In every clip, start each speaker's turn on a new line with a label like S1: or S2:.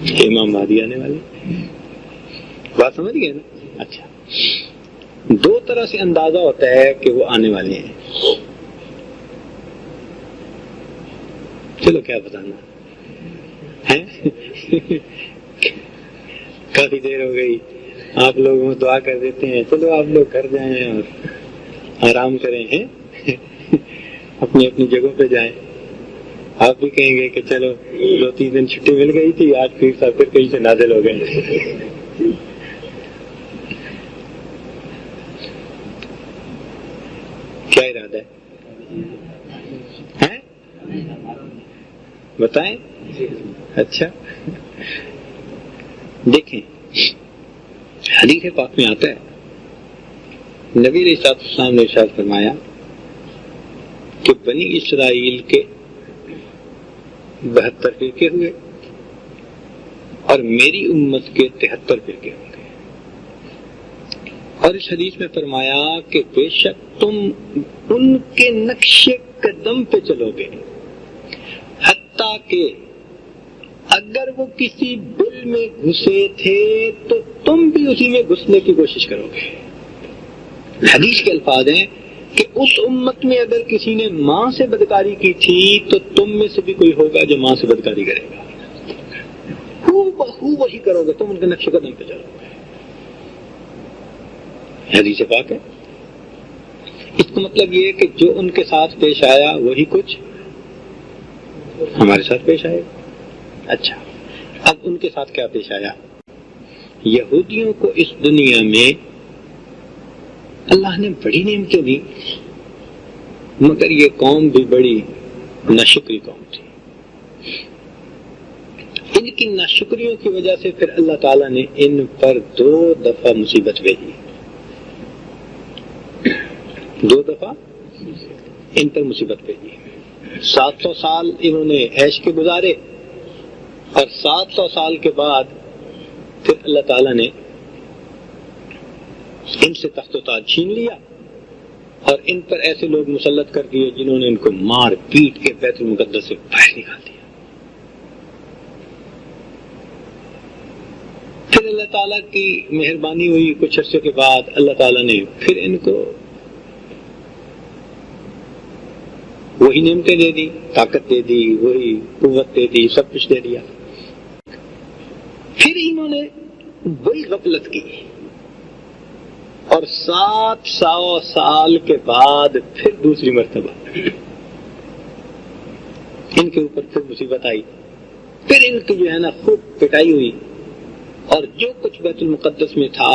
S1: امام مہدی آنے والے. بات سمجھ گئے نا؟ اچھا، دو طرح سے اندازہ ہوتا ہے کہ وہ آنے والے ہیں. چلو کیا بتانا ہے، کافی دیر ہو گئی، آپ لوگ دعا کر دیتے ہیں. چلو آپ لوگ گھر جائیں اور آرام کریں ہیں، اپنی اپنی جگہوں پہ جائیں. آپ بھی کہیں گے کہ چلو 2-3 دن چھٹی مل گئی تھی، آج پھر کہیں سے نازل ہو گئے. کیا ارادہ ہے بتائیں. اچھا دیکھیں، حدیث پاک میں آتا ہے، نبی علیہ السلام نے ارشاد فرمایا کہ بنی اسرائیل کے 72 فرقے ہوئے اور میری امت کے 73 فرقے ہوں گے. اور اس حدیث میں فرمایا کہ بے شک تم ان کے نقش قدم پہ چلو گے، حتیٰ کہ اگر وہ کسی بل میں گھسے تھے تو تم بھی اسی میں گھسنے کی کوشش کرو گے. حدیث کے الفاظ ہیں کہ اس امت میں اگر کسی نے ماں سے بدکاری کی تھی تو تم میں سے بھی کوئی ہوگا جو ماں سے بدکاری کرے گا. وہی کرو گے، تم ان کے نقش قدم پہ چلو گے. حدیث پاک ہے. اس کا مطلب یہ کہ جو ان کے ساتھ پیش آیا وہی کچھ ہمارے ساتھ پیش آئے. اچھا، اب ان کے ساتھ کیا پیش آیا؟ یہودیوں کو اس دنیا میں اللہ نے بڑی نعمتیں دی، مگر یہ قوم بھی بڑی ناشکری قوم تھی. ان کی ناشکریوں کی وجہ سے پھر اللہ تعالیٰ نے ان پر 2 دفعہ مصیبت بھیجی. 2 دفعہ ان پر مصیبت بھیجی. 700 سال انہوں نے عیش کے گزارے اور 700 سال کے بعد پھر اللہ تعالیٰ نے ان سے تخت و تاج چھین لیا اور ان پر ایسے لوگ مسلط کر دیے جنہوں نے ان کو مار پیٹ کے بیت المقدس سے باہر نکال دیا. پھر اللہ تعالیٰ کی مہربانی ہوئی، کچھ عرصے کے بعد اللہ تعالیٰ نے پھر ان کو وہی نعمتیں دے دی، طاقت دے دی، وہی قوت دے دی، سب کچھ دے دیا. پھر انہوں نے بڑی غفلت کی اور 700 سال کے بعد پھر دوسری مرتبہ ان کے اوپر پھر مصیبت آئی. پھر ان کی جو ہے نا خوب پٹائی ہوئی اور جو کچھ بیت المقدس میں تھا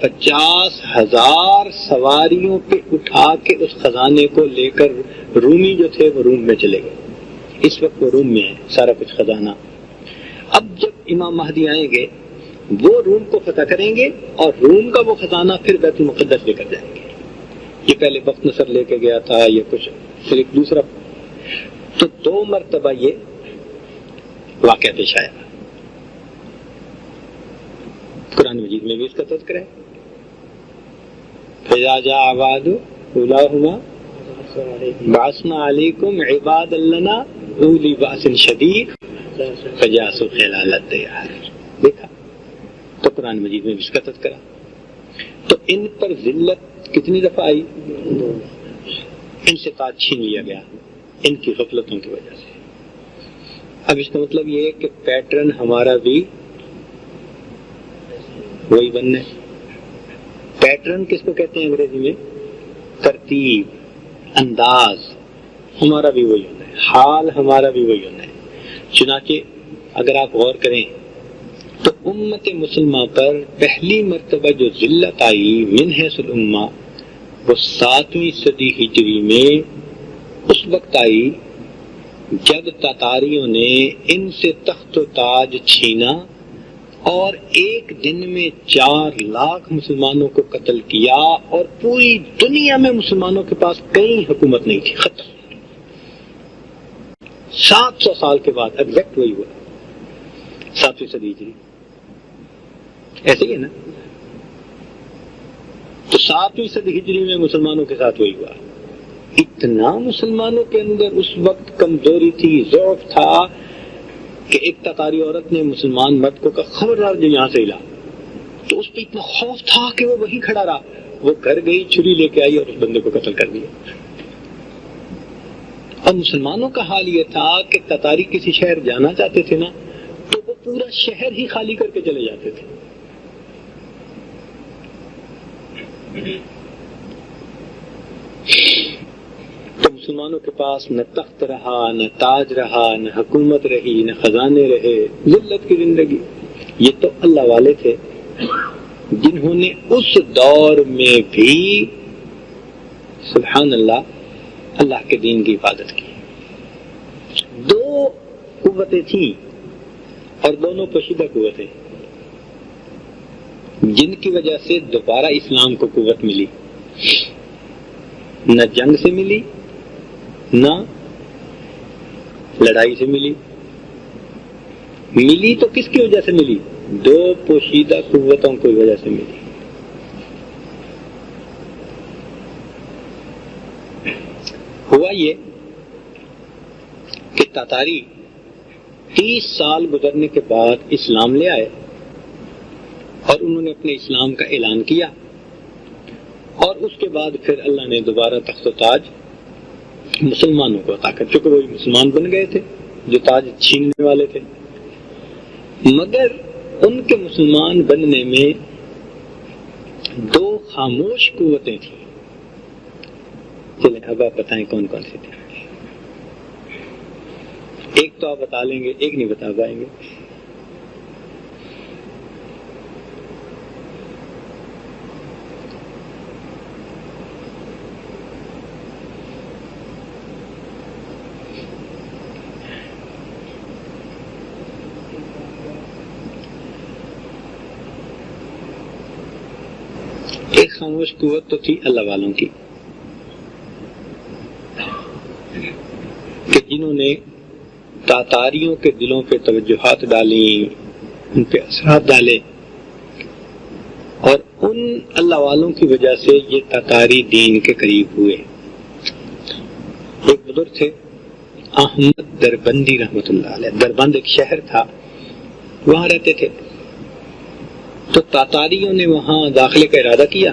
S1: 50,000 سواریوں پہ اٹھا کے اس خزانے کو لے کر رومی جو تھے وہ روم میں چلے گئے. اس وقت وہ روم میں ہے سارا کچھ خزانہ. اب جب امام مہدی آئیں گے وہ روم کو فتح کریں گے اور روم کا وہ خزانہ پھر بیت المقدس لے کر جائیں گے. یہ پہلے بخت نصر لے کے گیا تھا، یہ کچھ پھر ایک دوسرا. تو 2 مرتبہ یہ واقعہ پیش آیا. قرآن مجید میں بھی اس کا تذکرہ ہے. فَإِذَا جَاءَ وَعْدُ أُولَاهُمَا بَعَثْنَا عَلَيْكُمْ عِبَادًا لَنَا أُولِي بَأْسٍ شَدِيدٍ فَجَاسُوا خِلَالَ الدِّيَارِ. دیکھا تو قرآن مجید میں بھی اس کا تذکرہ. تو ان پر ذلت کتنی دفعہ آئی؟ ان سے تاج چھین لیا گیا ان کی غفلتوں کی وجہ سے. اب اس کا مطلب یہ ہے کہ پیٹرن ہمارا بھی وہی بننا ہے. پیٹرن کس کو کہتے ہیں انگریزی میں؟ ترتیب، انداز. ہمارا بھی وہی ہونا ہے، حال ہمارا بھی وہی ہونا ہے. چنانچہ اگر آپ غور کریں تو امت مسلمہ پر پہلی مرتبہ جو ذلت آئی من حیث الامہ وہ 7ویں صدی ہجری میں اس وقت آئی جب تاتاریوں نے ان سے تخت و تاج چھینا اور ایک دن میں 4 لاکھ مسلمانوں کو قتل کیا اور پوری دنیا میں مسلمانوں کے پاس کہیں حکومت نہیں تھی. ختم. 700 سال کے بعد ایگزیکٹ وہی ہوا 7ویں صدی ہجری. ایسے ہی ہے نا؟ تو 7ویں صدی ہجری میں مسلمانوں کے ساتھ وہی ہوا. اتنا مسلمانوں کے اندر اس وقت کمزوری تھی، ضعف تھا کہ ایک تاتاری عورت نے مسلمان مرد کو کہا خبردار جو یہاں سے ہلا، تو اس پہ اتنا خوف تھا کہ وہ وہیں کھڑا رہا. وہ گھر گئی، چھری لے کے آئی اور اس بندے کو قتل کر دیا. اور مسلمانوں کا حال یہ تھا کہ تاتاری کسی شہر جانا چاہتے تھے نا تو وہ پورا شہر ہی خالی کر کے چلے جاتے تھے. تو مسلمانوں کے پاس نہ تخت رہا، نہ تاج رہا، نہ حکومت رہی، نہ خزانے رہے، ذلت کی زندگی. یہ تو اللہ والے تھے جنہوں نے اس دور میں بھی سبحان اللہ کے دین کی حفاظت کی. دو قوتیں تھیں اور دونوں پوشیدہ قوتیں جن کی وجہ سے دوبارہ اسلام کو قوت ملی. نہ جنگ سے ملی، نہ لڑائی سے ملی. ملی تو کس کی وجہ سے ملی؟ دو پوشیدہ قوتوں کی وجہ سے ملی. ہوا یہ کہ تاتاری 30 سال گزرنے کے بعد اسلام لے آئے اور انہوں نے اپنے اسلام کا اعلان کیا، اور اس کے بعد پھر اللہ نے دوبارہ تخت و تاج مسلمانوں کو عطا کر، چونکہ وہی مسلمان بن گئے تھے جو تاج چھیننے والے تھے. مگر ان کے مسلمان بننے میں دو خاموش قوتیں تھیں. چلیں اب آپ بتائیں کون کون سی تھیں. ایک تو آپ بتا لیں گے، ایک نہیں بتا پائیں گے. ایک خاموش قوت تو تھی اللہ والوں کی کہ جنہوں نے تاتاریوں کے دلوں پہ توجہات ڈالی، ان پہ اثرات ڈالے، اور ان اللہ والوں کی وجہ سے یہ تاتاری دین کے قریب ہوئے. ایک بزرگ تھے احمد دربندی رحمۃ اللہ علیہ. دربند ایک شہر تھا، وہاں رہتے تھے. تو تاتاریوں نے وہاں داخلے کا ارادہ کیا،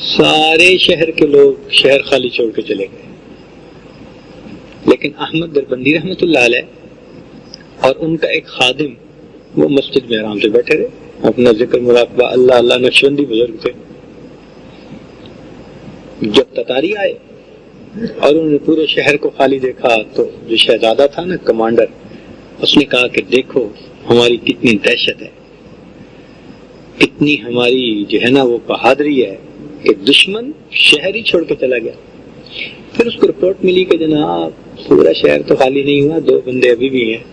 S1: سارے شہر کے لوگ شہر خالی چھوڑ کے چلے گئے، لیکن احمد دربندی رحمۃ اللہ علیہ اور ان کا ایک خادم وہ مسجد میں آرام سے بیٹھے رہے، اپنا ذکر مراقبہ اللہ اللہ. نقشبندی بزرگ تھے. جب تاتاری آئے اور انہوں نے پورے شہر کو خالی دیکھا تو جو شہزادہ تھا نا کمانڈر، اس نے کہا کہ دیکھو ہماری کتنی دہشت ہے، کتنی ہماری جو ہے نا وہ بہادری ہے کہ دشمن شہر ہی چھوڑ کے چلا گیا. پھر اس کو رپورٹ ملی کہ جناب پورا شہر تو خالی نہیں ہوا، 2 بندے ابھی بھی ہیں.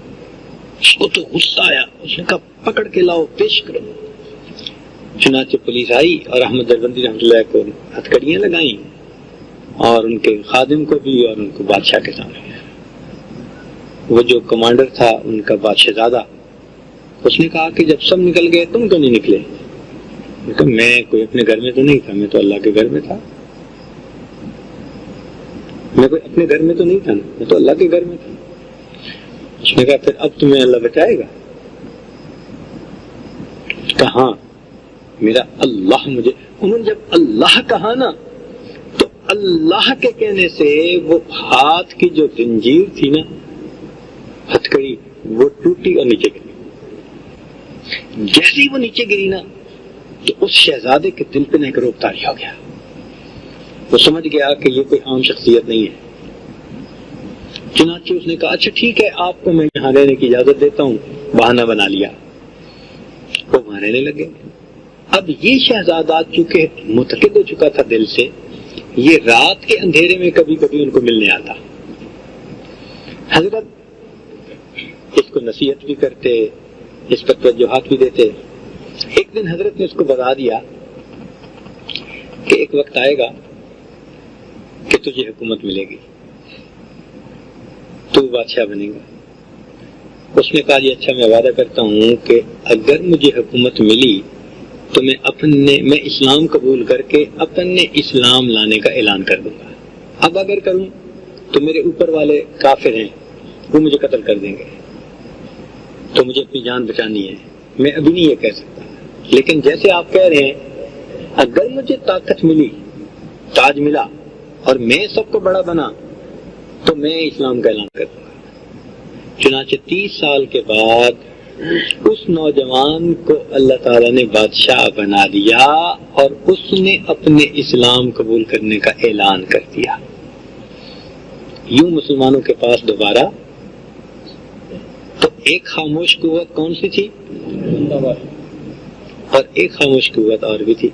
S1: اس کو تو غصہ آیا، اس نے کہا پکڑ کے لاؤ، پیش کرو. چنانچہ پولیس آئی اور احمد دربندی رحمۃ اللہ کو ہتھکڑیاں لگائیں، اور ان کے خادم کو بھی، اور ان کو بادشاہ کے سامنے. وہ جو کمانڈر تھا ان کا بادشاہ زادہ، اس نے کہا کہ جب سب نکل گئے تم کیوں نہیں نکلے؟ میں کوئی اپنے گھر میں تو نہیں تھا، میں تو اللہ کے گھر میں تھا. میں کوئی اپنے گھر میں تو نہیں تھا، میں تو اللہ کے گھر میں تھا. اس نے کہا پھر اب تمہیں اللہ بچائے گا؟ کہاں میرا اللہ مجھے. انہوں نے جب اللہ کہا نا تو اللہ کے کہنے سے وہ ہاتھ کی جو زنجیر تھی نا، ہتھکڑی، وہ ٹوٹی اور نیچے گری. جیسے ہی وہ نیچے گری نا تو اس شہزادے کے دل پہ ایک روب طاری ہو گیا. وہ سمجھ گیا کہ یہ کوئی عام شخصیت نہیں ہے. چنانچہ اس نے کہا اچھا ٹھیک ہے، آپ کو میں یہاں رہنے کی اجازت دیتا ہوں. بہانہ بنا لیا، وہ وہاں رہنے لگے. اب یہ شہزادہ چونکہ متقد ہو چکا تھا دل سے، یہ رات کے اندھیرے میں کبھی کبھی ان کو ملنے آتا. حضرت اس کو نصیحت بھی کرتے، اس پر توجہات بھی دیتے. ایک دن حضرت نے اس کو بتا دیا کہ ایک وقت آئے گا کہ تجھے حکومت ملے گی، تو بادشاہ بنے گا. اس نے کہا جی اچھا، میں وعدہ کرتا ہوں کہ اگر مجھے حکومت ملی تو میں اسلام قبول کر کے اپنے اسلام لانے کا اعلان کر دوں گا. اب اگر کروں تو میرے اوپر والے کافر ہیں، وہ مجھے قتل کر دیں گے. تو مجھے اپنی جان بچانی ہے، میں ابھی نہیں یہ کہہ سکتا، لیکن جیسے آپ کہہ رہے ہیں اگر مجھے طاقت ملی، تاج ملا اور میں سب کو بڑا بنا تو میں اسلام کا اعلان کر دوں گا۔ چنانچہ 30 سال کے بعد اس نوجوان کو اللہ تعالیٰ نے بادشاہ بنا دیا اور اس نے اپنے اسلام قبول کرنے کا اعلان کر دیا۔ یوں مسلمانوں کے پاس دوبارہ تو ایک خاموش قوت کون سی تھی، اور ایک خاموش قوت اور بھی تھی،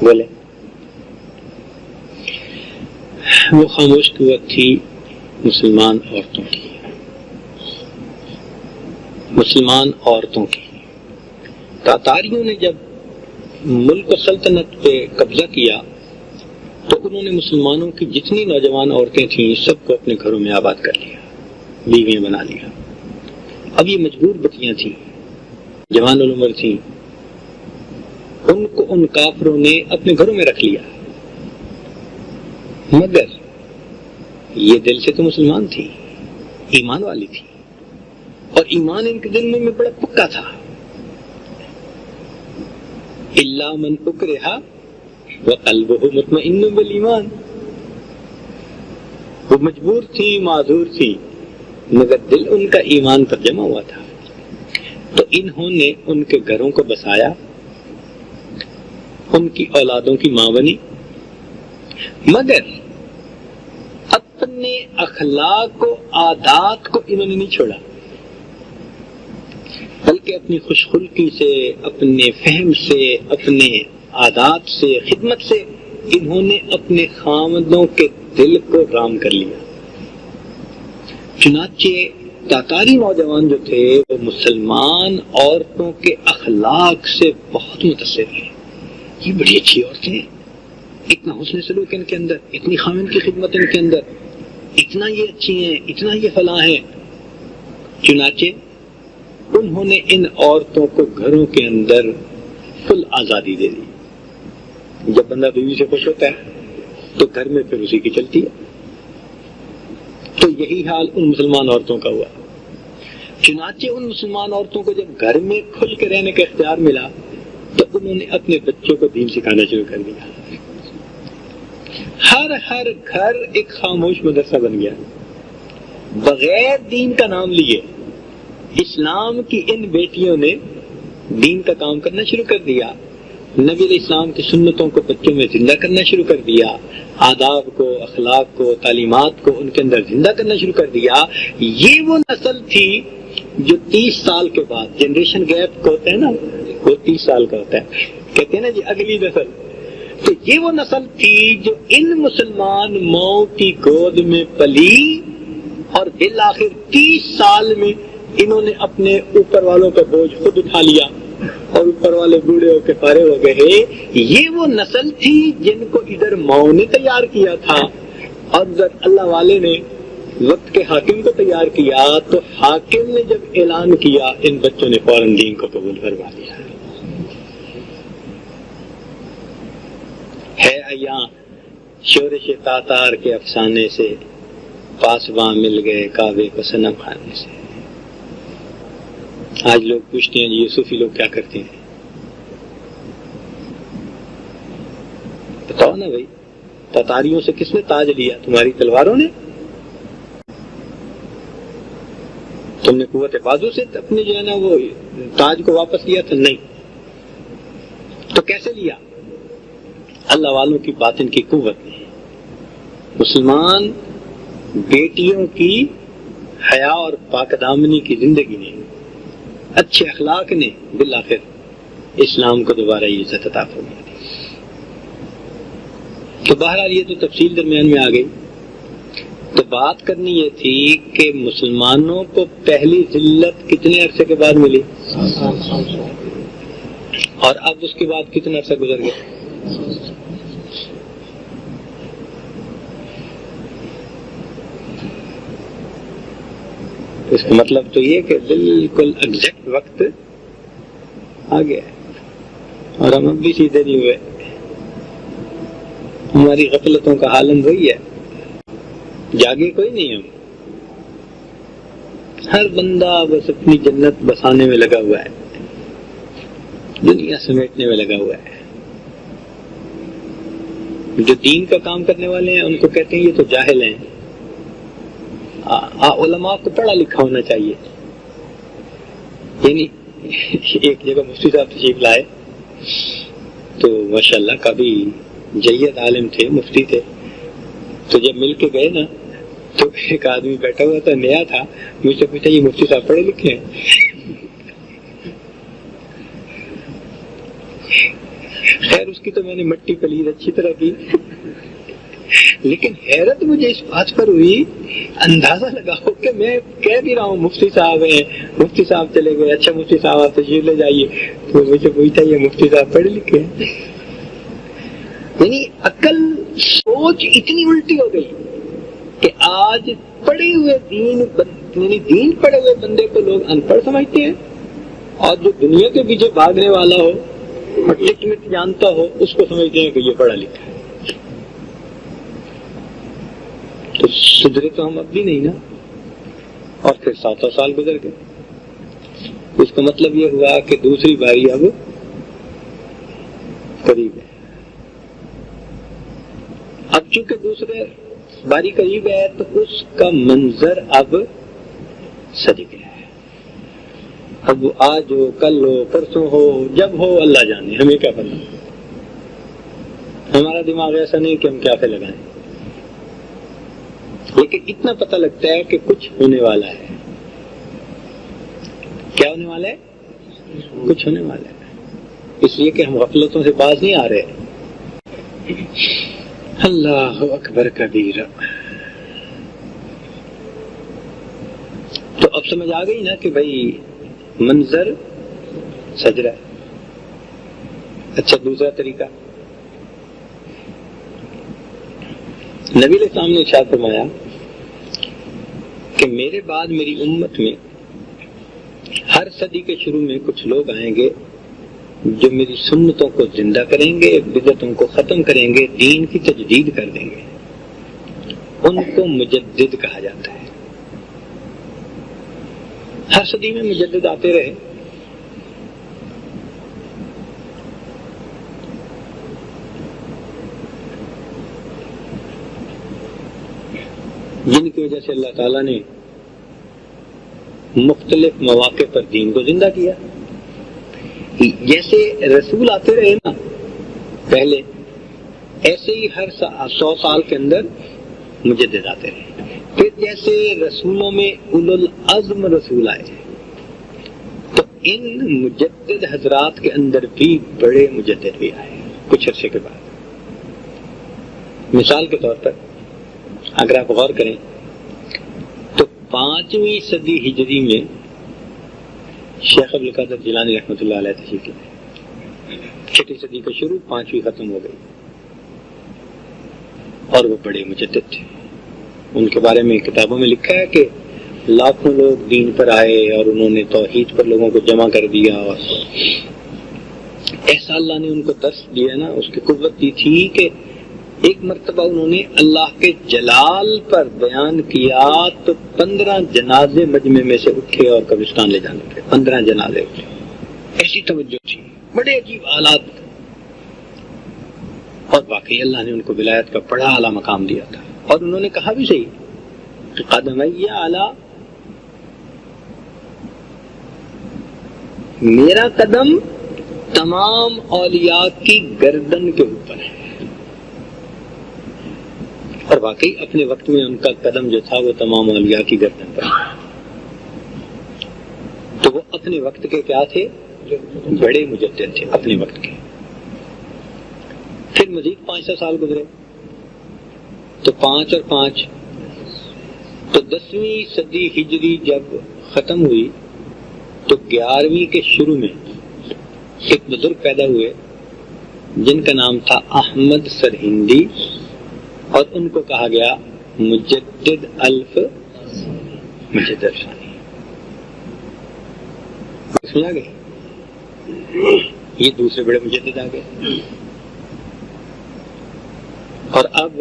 S1: بولے وہ خاموش قوت تھی مسلمان عورتوں کی، مسلمان عورتوں کی۔ تاتاریوں نے جب ملک و سلطنت پہ قبضہ کیا تو انہوں نے مسلمانوں کی جتنی نوجوان عورتیں تھیں سب کو اپنے گھروں میں آباد کر لیا، بیویاں بنا لیا۔ اب یہ مجبور بچیاں تھیں، جوان العمر تھیں، ان کو ان کافروں نے اپنے گھروں میں رکھ لیا، مگر یہ دل سے تو مسلمان تھی، ایمان والی تھی، اور ایمان ان کے دل میں بڑا پکا تھا۔ الا من اکرہ وقلبہ مطمئن بالایمان، وہ مجبور تھی، معذور تھی، مگر دل ان کا ایمان پر جمع ہوا تھا، تو انہوں نے ان کے گھروں کو بسایا، ان کی اولادوں کی ماں بنی، مگر اپنے اخلاق و عادات کو انہوں نے نہیں چھوڑا، بلکہ اپنی خوش خلقی سے، اپنے فہم سے، اپنے عادات سے، خدمت سے انہوں نے اپنے خامدوں کے دل کو رام کر لیا۔ چنانچہ تاتاری نوجوان جو تھے وہ مسلمان عورتوں کے اخلاق سے بہت متاثر ہیں، یہ بڑی اچھی عورتیں ہیں، اتنا حسن سلوک ان کے اندر، اتنی خاوند کی خدمت ان کے اندر، اتنا یہ اچھی ہیں، اتنا یہ فلاں ہیں۔ چنانچہ انہوں نے ان عورتوں کو گھروں کے اندر فل آزادی دے دی۔ جب بندہ بیوی سے خوش ہوتا ہے تو گھر میں پھر اسی کی چلتی ہے، تو یہی حال ان مسلمان عورتوں کا ہوا۔ چنانچہ ان مسلمان عورتوں کو جب گھر میں کھل کے رہنے کا اختیار ملا تو انہوں نے اپنے بچوں کو دین سکھانا شروع کر دیا۔ ہر گھر ایک خاموش مدرسہ بن گیا، بغیر دین کا نام لیے اسلام کی ان بیٹیوں نے دین کا کام کرنا شروع کر دیا، نبی علیہ السلام کی سنتوں کو بچوں میں زندہ کرنا شروع کر دیا، آداب کو، اخلاق کو، تعلیمات کو ان کے اندر زندہ کرنا شروع کر دیا۔ یہ وہ نسل تھی جو 30 سال کے بعد، جنریشن گیپ کو ہوتا ہے نا، وہ 30 سال کا ہوتا ہے، کہتے ہیں نا جی اگلی نسل، تو یہ وہ نسل تھی جو ان مسلمان ماؤں کی گود میں پلی، اور بالآخر 30 سال میں انہوں نے اپنے اوپر والوں کا بوجھ خود اٹھا لیا اور اوپر والے بوڑھے ہو کے فارغ ہو گئے۔ یہ وہ نسل تھی جن کو ادھر ماؤں نے تیار کیا تھا اور ادھر اللہ والے نے وقت کے حاکم کو تیار کیا، تو حاکم نے جب اعلان کیا ان بچوں نے فوراً دین کو قبول کروا لیا۔ ہے ایاں شورش تاتار کے افسانے سے، پاسباں مل گئے کعبے کو صنم خانے سے۔ آج لوگ پوچھتے ہیں یہ صوفی لوگ کیا کرتے ہیں؟ بتاؤ نا بھائی، تاتاریوں سے کس نے تاج لیا؟ تمہاری تلواروں نے؟ تم نے قوت بازو سے اپنے جو ہے نا وہ تاج کو واپس لیا تھا؟ نہیں۔ تو کیسے لیا؟ اللہ والوں کی باطن کی قوت نے، مسلمان بیٹیوں کی حیا اور پاک دامنی کی زندگی نے، اچھے اخلاق نے بالآخر اسلام کو دوبارہ یہ عزت عطا فرمائی۔ تو بہرحال یہ تو تفصیل درمیان میں آ گئی۔ تو بات کرنی یہ تھی کہ مسلمانوں کو پہلی ذلت کتنے عرصے کے بعد ملی، اور اب اس کے بعد کتنا عرصہ گزر گیا؟ اس کا مطلب تو یہ کہ بالکل ایگزیکٹ وقت آ گیا ہے اور ہم اب بھی سیدھے نہیں ہوئے۔ ہماری غفلتوں کا عالم وہی ہے. جاگے کوئی نہیں ہم. ہر بندہ بس اپنی جنت بسانے میں لگا ہوا ہے, دنیا سمیٹنے میں لگا ہوا ہے. جو دین کا کام کرنے والے ہیں ان کو کہتے ہیں یہ تو جاہل ہیں. علماء کو پڑھا لکھا ہونا چاہیے. یعنی ایک جگہ مفتی صاحب تشریف لائے تو ماشاءاللہ کافی جید عالم تھے, مفتی تھے. تو جب مل کے گئے نا تو ایک آدمی بیٹھا ہوا تھا, نیا تھا, مجھ سے پوچھا یہ مفتی صاحب پڑھے لکھے ہیں؟ خیر اس کی تو میں نے مٹی پلید اچھی طرح کی, لیکن حیرت مجھے اس بات پر ہوئی, اندازہ لگاؤ کہ میں کہہ بھی رہا ہوں مفتی صاحب ہیں, مفتی صاحب چلے گئے, اچھا مفتی صاحب آپ تشریف لے جائیے, تو مجھے پوچھتا یہ مفتی صاحب پڑھے لکھے ہیں. یعنی عقل سوچ اتنی الٹی ہو گئی کہ آج پڑھے ہوئے دین پڑھے ہوئے بندے کو لوگ ان پڑھ سمجھتے ہیں, اور جو دنیا کے پیچھے بھاگنے والا ہو اور ٹک مٹ جانتا ہو اس کو سمجھتے ہیں کہ یہ پڑھا لکھا ہے. تو سدھرے تو ہم اب بھی نہیں نا. اور پھر 7 سال گزر گئے. اس کا مطلب یہ ہوا کہ دوسری باری اب قریب ہے. اب چونکہ دوسرے باری قریب ہے تو اس کا منظر اب سج گیا ہے. اب آج ہو, کل ہو, پرسوں ہو, جب ہو اللہ جانے, ہمیں کیا پتا. ہمارا دماغ ایسا نہیں کہ ہم کیا پہ لگائیں, لیکن اتنا پتہ لگتا ہے کہ کچھ ہونے والا ہے. کیا ہونے والا ہے؟ کچھ ہونے والا ہے. اس لیے کہ ہم غفلتوں سے باز نہیں آ رہے. اللہ اکبر کبیرہ. تو اب سمجھ آ گئی نا کہ بھائی منظر سج رہا ہے. اچھا دوسرا طریقہ, نبی علیہ السلام نے ارشاد فرمایا کہ میرے بعد میری امت میں ہر صدی کے شروع میں کچھ لوگ آئیں گے جو میری سنتوں کو زندہ کریں گے, بدعتوں کو ختم کریں گے, دین کی تجدید کر دیں گے. ان کو مجدد کہا جاتا ہے. ہر صدی میں مجدد آتے رہے. جن کی وجہ سے اللہ تعالیٰ نے مختلف مواقع پر دین کو زندہ کیا. جیسے رسول آتے رہے نا پہلے, ایسے ہی ہر 100 سال کے اندر مجدد آتے رہے. پھر جیسے رسولوں میں اولو العزم رسول آئے تو ان مجدد حضرات کے اندر بھی بڑے مجدد بھی آئے کچھ عرصے کے بعد. مثال کے طور پر اگر آپ غور کریں تو 5ویں صدی ہجری میں شیخ عبدالقادر جیلانی رحمۃ اللہ علیہ تشریف لائے. 6 صدی کا شروع, 5ویں ختم ہو گئی, اور وہ بڑے مجدد تھے. ان کے بارے میں کتابوں میں لکھا ہے کہ لاکھوں لوگ دین پر آئے اور انہوں نے توحید پر لوگوں کو جمع کر دیا, اور ایسا اللہ نے ان کو درس دیا نا, اس کی قوت دی تھی کہ ایک مرتبہ انہوں نے اللہ کے جلال پر بیان کیا تو 15 جنازے مجمع میں سے اٹھے اور قبرستان لے جانے کے 15 جنازے اٹھے. ایسی توجہ تھی, بڑے عجیب حالات. اور واقعی اللہ نے ان کو ولایت کا بڑا اعلیٰ مقام دیا تھا. اور انہوں نے کہا بھی صحیح کہ قدمیہ اعلیٰ, میرا قدم تمام اولیاء کی گردن کے اوپر ہے. اور واقعی اپنے وقت میں ان کا قدم جو تھا وہ تمام اولیاء کی گردن پر. تو وہ اپنے وقت کے کیا تھے؟ بڑے مجدد تھے اپنے وقت کے. پھر مزید 500 سال گزرے تو 5 اور 5 تو 10ویں صدی ہجری جب ختم ہوئی تو 11ویں کے شروع میں ایک بزرگ پیدا ہوئے جن کا نام تھا احمد سرہندی, اور ان کو کہا گیا مجدد الف مجدد ثانی. سمجھا گئے؟ یہ دوسرے بڑے مجدد آ گئے. اور اب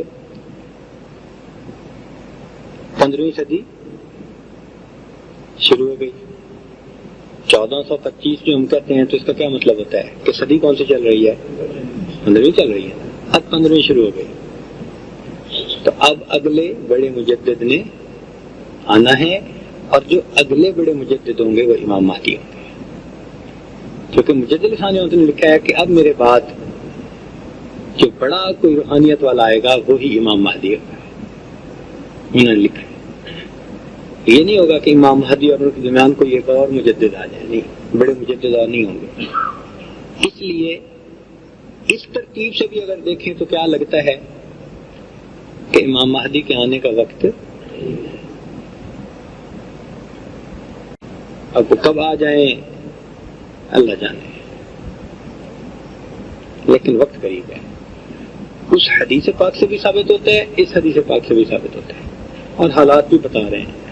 S1: 15ویں صدی شروع ہو گئی. 1425 جو ہم کہتے ہیں تو اس کا کیا مطلب ہوتا ہے کہ صدی کون سی چل رہی ہے؟ 15ویں چل رہی ہے. اب 15ویں شروع ہو گئی تو اب اگلے بڑے مجدد نے آنا ہے، اور جو اگلے بڑے مجدد ہوں گے وہ امام مہدی ہوں گے. کیونکہ مجدد ثانی نے لکھا ہے کہ اب میرے بعد جو بڑا کوئی روحانیت والا آئے گا وہی امام مہدی ہوگا. انہوں نے لکھا ہے یہ نہیں ہوگا کہ امام مہدی اور ان کے درمیان کوئی ایک اور مجدد آ جائے، نہیں، بڑے مجدد اور نہیں ہوں گے. اس لیے اس ترتیب سے بھی اگر دیکھیں تو کیا لگتا ہے کہ امام مہدی کے آنے کا وقت اب وہ کب آ جائیں اللہ جانے، لیکن وقت قریب ہے. اس حدیث پاک سے بھی ثابت ہوتا ہے، اس حدیث پاک سے بھی ثابت ہوتا ہے، اور حالات بھی بتا رہے ہیں.